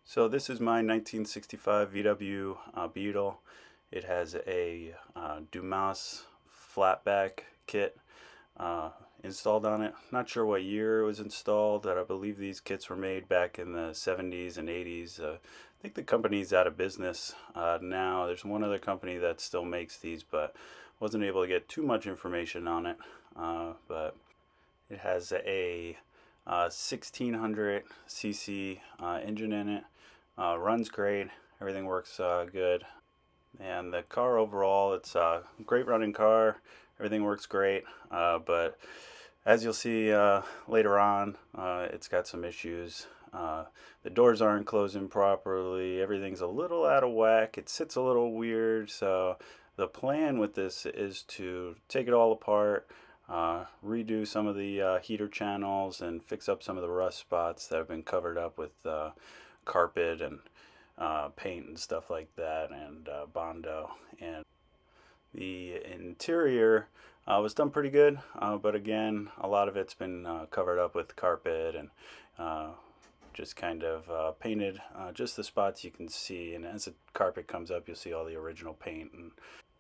So this is my 1965 VW Beetle. It has a Domus FLATBack kit installed on it. Not sure what year it was installed. I believe these kits were made back in the 70s and 80s. I think the company's out of business now. There's one other company that still makes these, but wasn't able to get too much information on it. But it has a 1600 cc engine in it. Runs great. Everything works good. And the car overall, it's a great running car. Everything works great. But as you'll see later on, it's got some issues. The doors aren't closing properly. Everything's a little out of whack. It sits a little weird. So the plan with this is to take it all apart, redo some of the heater channels, and fix up some of the rust spots that have been covered up with carpet and paint and stuff like that, and Bondo. And the interior was done pretty good, but again, a lot of it's been covered up with carpet and just kind of painted just the spots you can see. And as the carpet comes up, you'll see all the original paint. And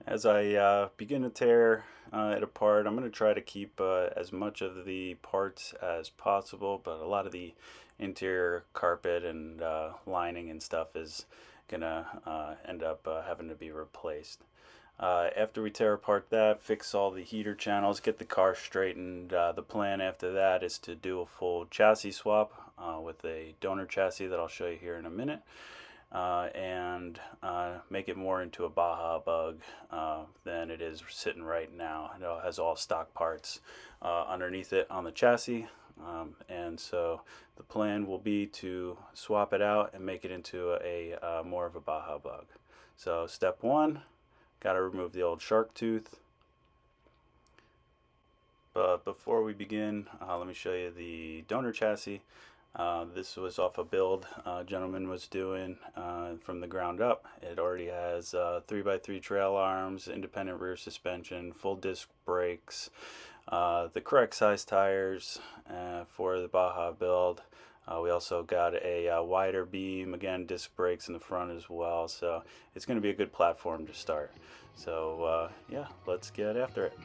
as I begin to tear it apart, I'm going to try to keep as much of the parts as possible, but a lot of the interior carpet and lining and stuff is going to end up having to be replaced. After we tear apart that, fix all the heater channels, get the car straightened, the plan after that is to do a full chassis swap with a donor chassis that I'll show you here in a minute. And make it more into a Baja Bug than it is sitting right now. It has all stock parts underneath it on the chassis, and so the plan will be to swap it out and make it into a more of a Baja Bug. So step one, got to remove the old shark tooth. But before we begin, let me show you the donor chassis. This was off a build a gentleman was doing from the ground up. It already has 3x3 trail arms, independent rear suspension, full disc brakes, the correct size tires for the Baja build. We also got a wider beam, again disc brakes in the front as well, so it's going to be a good platform to start. So yeah, let's get after it.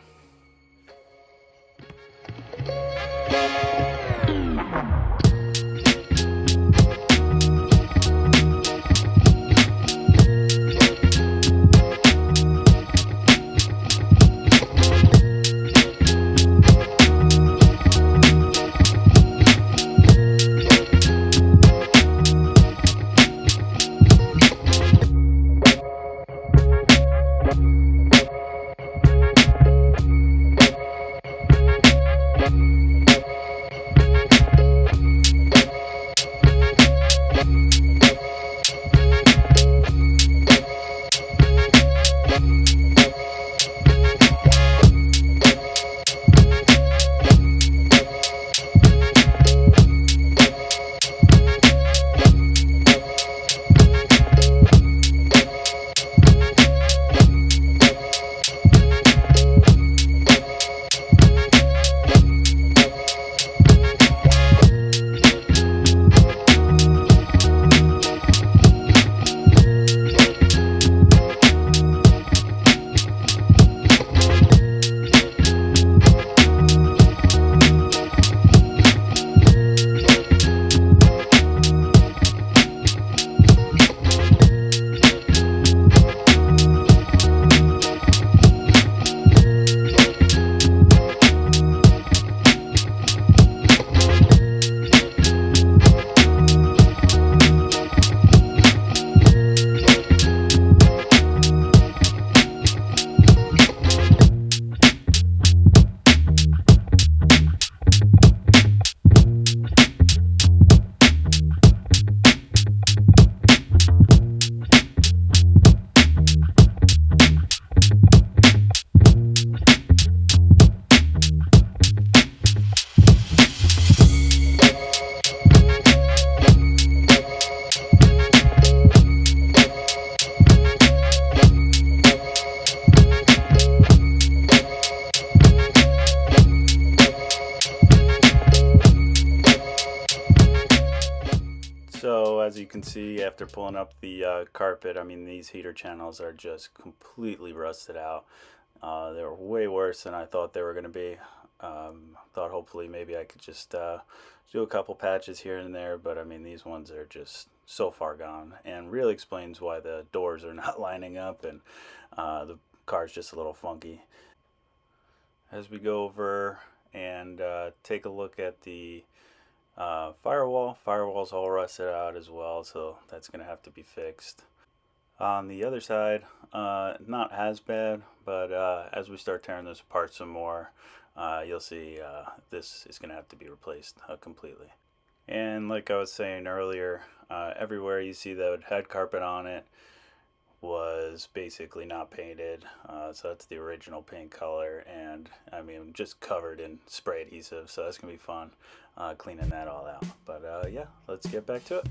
So as you can see, after pulling up the carpet, I mean, these heater channels are just completely rusted out. They were way worse than I thought they were going to be. Thought hopefully maybe I could just do a couple patches here and there, but I mean, these ones are just so far gone, and really explains why the doors are not lining up and the car's just a little funky. As we go over and take a look at the firewall's all rusted out as well, so that's going to have to be fixed. On the other side, not as bad, but as we start tearing this apart some more, you'll see this is going to have to be replaced completely. And like I was saying earlier, everywhere you see that had carpet on it was basically not painted, so that's the original paint color, and I mean just covered in spray adhesive, so that's gonna be fun cleaning that all out. But yeah, let's get back to it.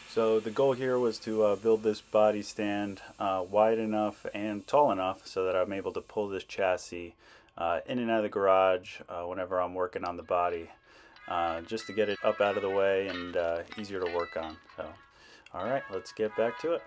So the goal here was to build this body stand wide enough and tall enough so that I'm able to pull this chassis in and out of the garage whenever I'm working on the body. just to get it up out of the way and easier to work on. So, all right, let's get back to it.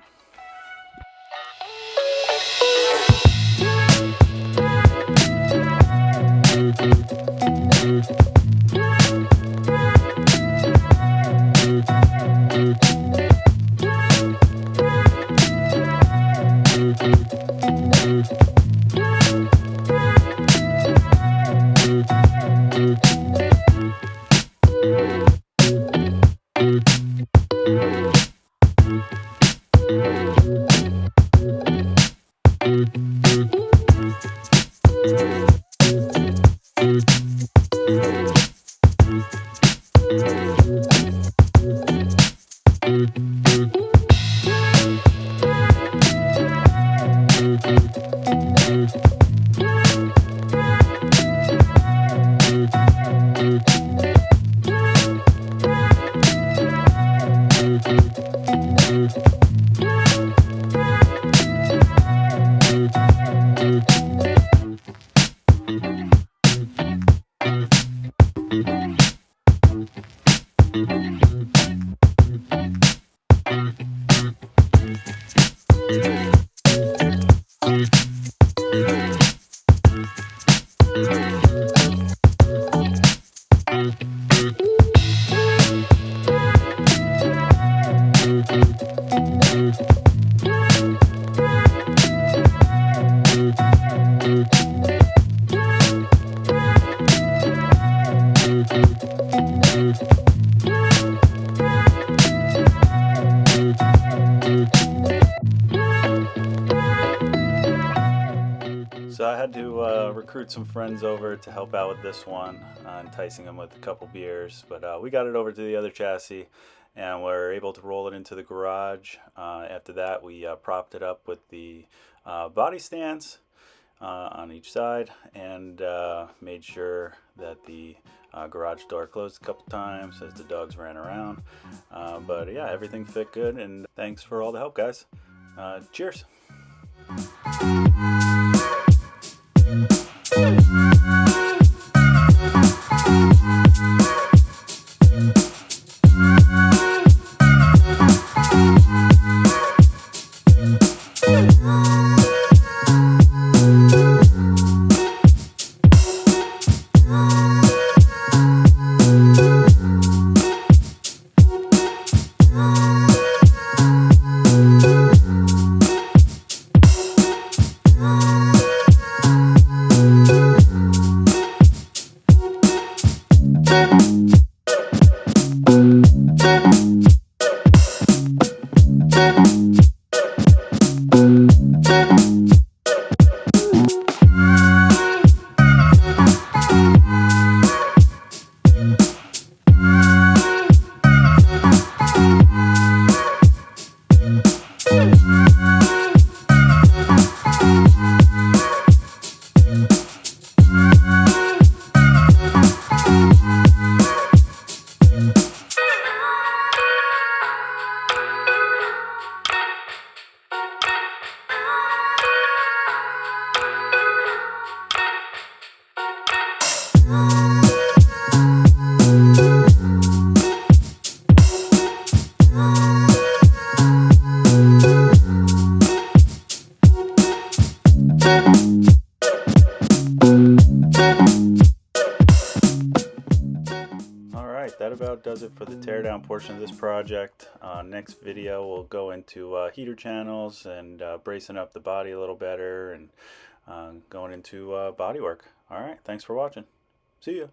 So I had to recruit some friends over to help out with this one, enticing them with a couple beers. But we got it over to the other chassis, and we're able to roll it into the garage. After that, we propped it up with the body stands on each side, and made sure that the garage door closed a couple times as the dogs ran around. But yeah, everything fit good, and thanks for all the help, guys. Cheers. That about does it for the teardown portion of this project. Next video we'll go into heater channels and bracing up the body a little better, and going into body work. Alright, thanks for watching. See ya.